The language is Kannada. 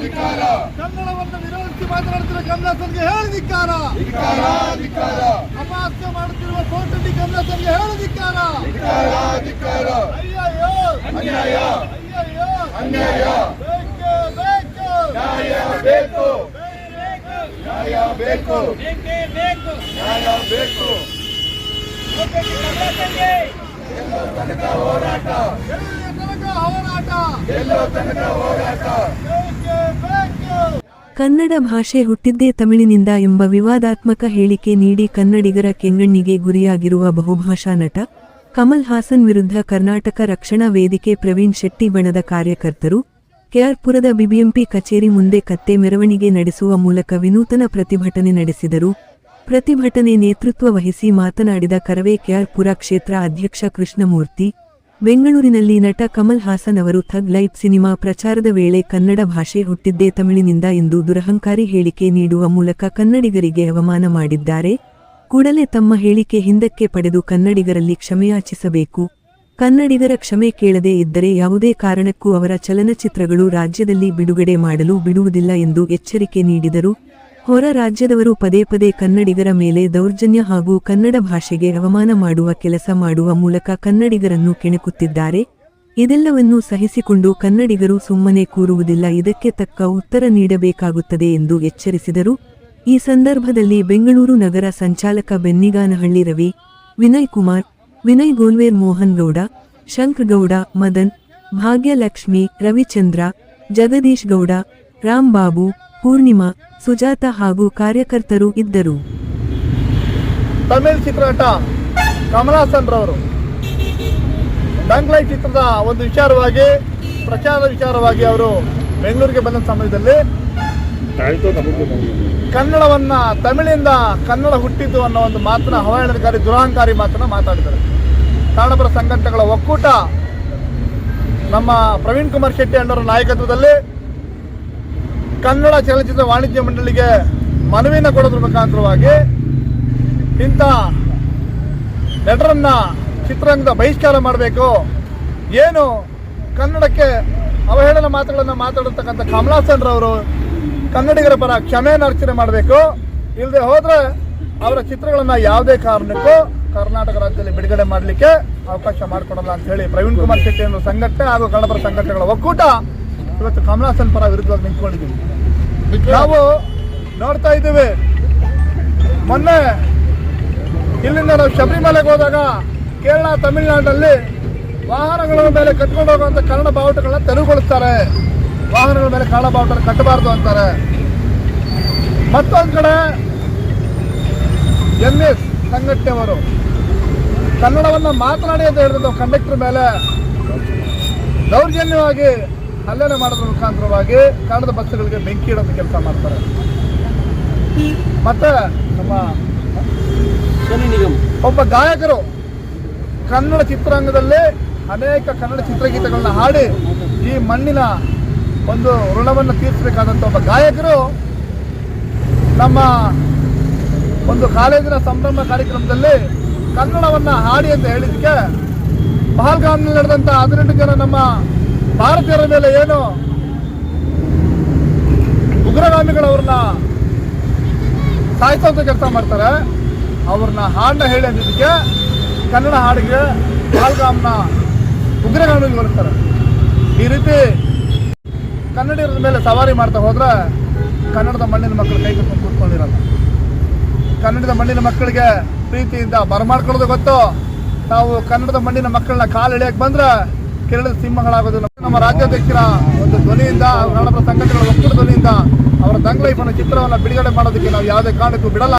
ಕನ್ನಡವನ್ನು ವಿರೋಧಿಸಿ ಮಾತನಾಡುತ್ತಿರುವ ಕಮಲಾಸನ್ಗೆ ಹೇಳಿ ಧಿಕ್ಕಾರ. ಅಪಹಾಸ್ಯ ಮಾಡುತ್ತಿರುವ ಕೋಟಂಡಿ ಕಮಲಾಸನ್ಗೆ ಹೇಳಿ ಧಿಕ್ಕಾರ. ಅಯ್ಯಯ್ಯೋ ಅನ್ಯಾಯ ಬೇಕು ನ್ಯಾಯ ಬೇಕು ಹೋರಾಟ ಕನ್ನಡ ಭಾಷೆ ಹುಟ್ಟಿದ್ದೇ ತಮಿಳಿನಿಂದ ಎಂಬ ವಿವಾದಾತ್ಮಕ ಹೇಳಿಕೆ ನೀಡಿ ಕನ್ನಡಿಗರ ಕೆಂಗಣ್ಣಿಗೆ ಗುರಿಯಾಗಿರುವ ಬಹುಭಾಷಾ ನಟ ಕಮಲ್ ಹಾಸನ್ ವಿರುದ್ಧ ಕರ್ನಾಟಕ ರಕ್ಷಣಾ ವೇದಿಕೆ ಪ್ರವೀಣ್ ಶೆಟ್ಟಿ ಬಣದ ಕಾರ್ಯಕರ್ತರು ಕೆಆರ್ಪುರದ ಬಿಬಿಎಂಪಿ ಕಚೇರಿ ಮುಂದೆ ಕತ್ತೆ ಮೆರವಣಿಗೆ ನಡೆಸುವ ಮೂಲಕ ವಿನೂತನ ಪ್ರತಿಭಟನೆ ನಡೆಸಿದರು. ಪ್ರತಿಭಟನೆ ನೇತೃತ್ವ ವಹಿಸಿ ಮಾತನಾಡಿದ ಕರವೇ ಕೆಆರ್ಪುರ ಕ್ಷೇತ್ರ ಅಧ್ಯಕ್ಷ ಕೃಷ್ಣಮೂರ್ತಿ, ಬೆಂಗಳೂರಿನಲ್ಲಿ ನಟ ಕಮಲ್ ಹಾಸನ್ ಅವರು ಥಗ್ ಲೈಫ್ ಸಿನಿಮಾ ಪ್ರಚಾರದ ವೇಳೆ ಕನ್ನಡ ಭಾಷೆ ಹುಟ್ಟಿದ್ದೇ ತಮಿಳಿನಿಂದ ಎಂದು ದುರಹಂಕಾರಿ ಹೇಳಿಕೆ ನೀಡುವ ಮೂಲಕ ಕನ್ನಡಿಗರಿಗೆ ಅವಮಾನ ಮಾಡಿದ್ದಾರೆ. ಕೂಡಲೇ ತಮ್ಮ ಹೇಳಿಕೆ ಹಿಂದಕ್ಕೆ ಪಡೆದು ಕನ್ನಡಿಗರಲ್ಲಿ ಕ್ಷಮೆಯಾಚಿಸಬೇಕು. ಕನ್ನಡಿಗರ ಕ್ಷಮೆ ಕೇಳದೇ ಇದ್ದರೆ ಯಾವುದೇ ಕಾರಣಕ್ಕೂ ಅವರ ಚಲನಚಿತ್ರಗಳು ರಾಜ್ಯದಲ್ಲಿ ಬಿಡುಗಡೆ ಮಾಡಲು ಬಿಡುವುದಿಲ್ಲ ಎಂದು ಎಚ್ಚರಿಕೆ ನೀಡಿದರು. ಹೊರ ರಾಜ್ಯದವರು ಪದೇ ಪದೇ ಕನ್ನಡಿಗರ ಮೇಲೆ ದೌರ್ಜನ್ಯ ಹಾಗೂ ಕನ್ನಡ ಭಾಷೆಗೆ ಅವಮಾನ ಮಾಡುವ ಕೆಲಸ ಮಾಡುವ ಮೂಲಕ ಕನ್ನಡಿಗರನ್ನು ಕೆಣಕುತ್ತಿದ್ದಾರೆ. ಇದೆಲ್ಲವನ್ನೂ ಸಹಿಸಿಕೊಂಡು ಕನ್ನಡಿಗರು ಸುಮ್ಮನೆ ಕೂರುವುದಿಲ್ಲ, ಇದಕ್ಕೆ ತಕ್ಕ ಉತ್ತರ ನೀಡಬೇಕಾಗುತ್ತದೆ ಎಂದು ಎಚ್ಚರಿಸಿದರು. ಈ ಸಂದರ್ಭದಲ್ಲಿ ಬೆಂಗಳೂರು ನಗರ ಸಂಚಾಲಕ ಬೆನ್ನಿಗಾನಹಳ್ಳಿ ರವಿ, ವಿನಯ್ ಕುಮಾರ್, ವಿನಯ್ ಗೋಲ್ವೇರ್, ಮೋಹನ್ ಗೌಡ, ಶಂಕರ್ ಗೌಡ, ಮದನ್, ಭಾಗ್ಯಲಕ್ಷ್ಮಿ, ರವಿಚಂದ್ರ, ಜಗದೀಶ್ ಗೌಡ, ರಾಮ್ ಬಾಬು, ಪೂರ್ಣಿಮಾ, ಸುಜಾತ ಹಾಗೂ ಕಾರ್ಯಕರ್ತರು ಇದ್ದರು. ತಮಿಳ್ ಚಿತ್ರನಟ ಕಮಲ್ ಹಾಸನ್ ರವರು ಥಗ್ ಲೈಫ್ ಚಿತ್ರದ ಒಂದು ವಿಚಾರವಾಗಿ ಪ್ರಚಾರದ ವಿಚಾರವಾಗಿ ಅವರು ಬೆಂಗಳೂರಿಗೆ ಬಂದ ಸಮಯದಲ್ಲಿ ಕನ್ನಡವನ್ನ ತಮಿಳಿಂದ ಕನ್ನಡ ಹುಟ್ಟಿದ್ದು ಅನ್ನೋ ಒಂದು ಮಾತನ್ನ ಅವಹೇಳನಕಾರಿ ದುರಹಂಕಾರಿ ಮಾತನ್ನ ಮಾತಾಡಿದ್ದಾರೆ. ಕನ್ನಡಪರ ಸಂಘಟನೆಗಳ ಒಕ್ಕೂಟ ನಮ್ಮ ಪ್ರವೀಣ್ ಕುಮಾರ್ ಶೆಟ್ಟಿ ಅಣ್ಣವರ ನಾಯಕತ್ವದಲ್ಲಿ ಕನ್ನಡ ಚಲನಚಿತ್ರ ವಾಣಿಜ್ಯ ಮಂಡಳಿಗೆ ಮನವಿನ ಕೊಡೋದ್ರ ಮುಖಾಂತರವಾಗಿ ಇಂಥ ನಟರನ್ನ ಚಿತ್ರರಂಗದ ಬಹಿಷ್ಕಾರ ಮಾಡಬೇಕು, ಏನು ಕನ್ನಡಕ್ಕೆ ಅವಹೇಳನ ಮಾತುಗಳನ್ನು ಮಾತಾಡತಕ್ಕಂಥ ಕಮಲ್ ಹಾಸನ್ ರವರು ಕನ್ನಡಿಗರ ಪರ ಕ್ಷಮೆಯನ್ನು ಅರ್ಚನೆ ಮಾಡಬೇಕು. ಇಲ್ಲದೆ ಹೋದ್ರೆ ಅವರ ಚಿತ್ರಗಳನ್ನ ಯಾವುದೇ ಕಾರಣಕ್ಕೂ ಕರ್ನಾಟಕ ರಾಜ್ಯದಲ್ಲಿ ಬಿಡುಗಡೆ ಮಾಡಲಿಕ್ಕೆ ಅವಕಾಶ ಮಾಡಿಕೊಡಲ್ಲ ಅಂತ ಹೇಳಿ ಪ್ರವೀಣ್ ಕುಮಾರ್ ಶೆಟ್ಟಿ ಅನ್ನೋ ಸಂಘಟನೆ ಹಾಗೂ ಕನ್ನಡಪರ ಸಂಘಟನೆಗಳ ಒಕ್ಕೂಟ ಇವತ್ತು ಕಮಲ್ ಹಾಸನ್ ಪರ ವಿರುದ್ಧವಾಗಿ ನಿಂತ್ಕೊಂಡಿದ್ದೀವಿ. ನಾವು ನೋಡ್ತಾ ಇದ್ದೀವಿ, ಮೊನ್ನೆ ಇಲ್ಲಿಂದ ನಾವು ಶಬರಿಮಲೆಗೆ ಹೋದಾಗ ಕೇರಳ, ತಮಿಳುನಾಡಿನಲ್ಲಿ ವಾಹನಗಳ ಮೇಲೆ ಕಟ್ಕೊಂಡು ಹೋಗುವಂಥ ಕನ್ನಡ ಬಾವುಟಗಳನ್ನ ತೆರವುಗೊಳಿಸ್ತಾರೆ. ವಾಹನಗಳ ಮೇಲೆ ಕನ್ನಡ ಬಾವುಟ ಕಟ್ಟಬಾರ್ದು ಅಂತಾರೆ. ಮತ್ತೊಂದು ಕಡೆ NS ಸಂಘಟನೆಯವರು ಕನ್ನಡವನ್ನು ಮಾತನಾಡಿ ಅಂತ ಹೇಳಿದ್ರು ಕಂಡಕ್ಟರ್ ಮೇಲೆ ದೌರ್ಜನ್ಯವಾಗಿ ಹಲ್ಲೆ ಮಾಡೋದ್ರ ಮುಖಾಂತರವಾಗಿ ಕನ್ನಡದ ಬಸ್ಸುಗಳಿಗೆ ಬೆಂಕಿ ಇಡೋದು ಕೆಲಸ ಮಾಡ್ತಾರೆ. ಮತ್ತೆ ನಮ್ಮ ಒಬ್ಬ ಗಾಯಕರು ಕನ್ನಡ ಚಿತ್ರರಂಗದಲ್ಲಿ ಅನೇಕ ಕನ್ನಡ ಚಿತ್ರಗೀತೆಗಳನ್ನ ಹಾಡಿ ಈ ಮಣ್ಣಿನ ಒಂದು ಋಣವನ್ನು ತೀರಿಸಬೇಕಾದಂಥ ಒಬ್ಬ ಗಾಯಕರು ನಮ್ಮ ಒಂದು ಕಾಲೇಜಿನ ಸಂಭ್ರಮ ಕಾರ್ಯಕ್ರಮದಲ್ಲಿ ಕನ್ನಡವನ್ನು ಹಾಡಿ ಅಂತ ಹೇಳಿದಕ್ಕೆ ಪಹಲ್ಗಾಮ್ನಲ್ಲಿ ನಡೆದಂಥ 18 ಜನ ನಮ್ಮ ಭಾರತೀಯರ ಮೇಲೆ ಏನು ಉಗ್ರಗಾಮಿಗಳವ್ರನ್ನ ಸಾಯಿಸೋಂಥ ಕೆಲಸ ಮಾಡ್ತಾರೆ, ಅವ್ರನ್ನ ಹಾಡನ್ನ ಹೇಳಿ ಅಂದಿದ್ದಕ್ಕೆ ಕನ್ನಡ ಹಾಡಿಗೆ ಪಹಲ್ಗಾಮ್ನ ಉಗ್ರಗಾಮಿಗಳು ಬರ್ತಾರೆ. ಈ ರೀತಿ ಕನ್ನಡಿಗರ ಮೇಲೆ ಸವಾರಿ ಮಾಡ್ತಾ ಹೋದ್ರೆ ಕನ್ನಡದ ಮಣ್ಣಿನ ಮಕ್ಕಳು ಕೈ ಕಟ್ಕೊಂಡು ಕೂತ್ಕೊಂಡಿರಲ್ಲ. ಕನ್ನಡದ ಮಣ್ಣಿನ ಮಕ್ಕಳಿಗೆ ಪ್ರೀತಿಯಿಂದ ಬರಮಾಡ್ಕೊಳ್ಳೋದು ಗೊತ್ತು. ನಾವು ಕನ್ನಡದ ಮಣ್ಣಿನ ಮಕ್ಕಳನ್ನ ಕಾಲು ಎಳೆಯಕ್ಕೆ ಬಂದ್ರೆ ಕೇರಳದ ಸಿಂಹಗಳಾಗೋದು. ನಮ್ಮ ರಾಜ್ಯಾಧ್ಯಕ್ಷರ ಒಂದು ಧ್ವನಿಯಿಂದ, ಕನ್ನಡ ಸಂಘಟನೆಗಳ ಒಕ್ಕೂಟ ಧ್ವನಿಯಿಂದ ಅವರ ಥಗ್ ಲೈಫ್ ಅನ್ನೋ ಚಿತ್ರವನ್ನು ಬಿಡುಗಡೆ ಮಾಡೋದಕ್ಕೆ ನಾವು ಯಾವುದೇ ಕಾರಣಕ್ಕೂ ಬಿಡಲ್ಲ.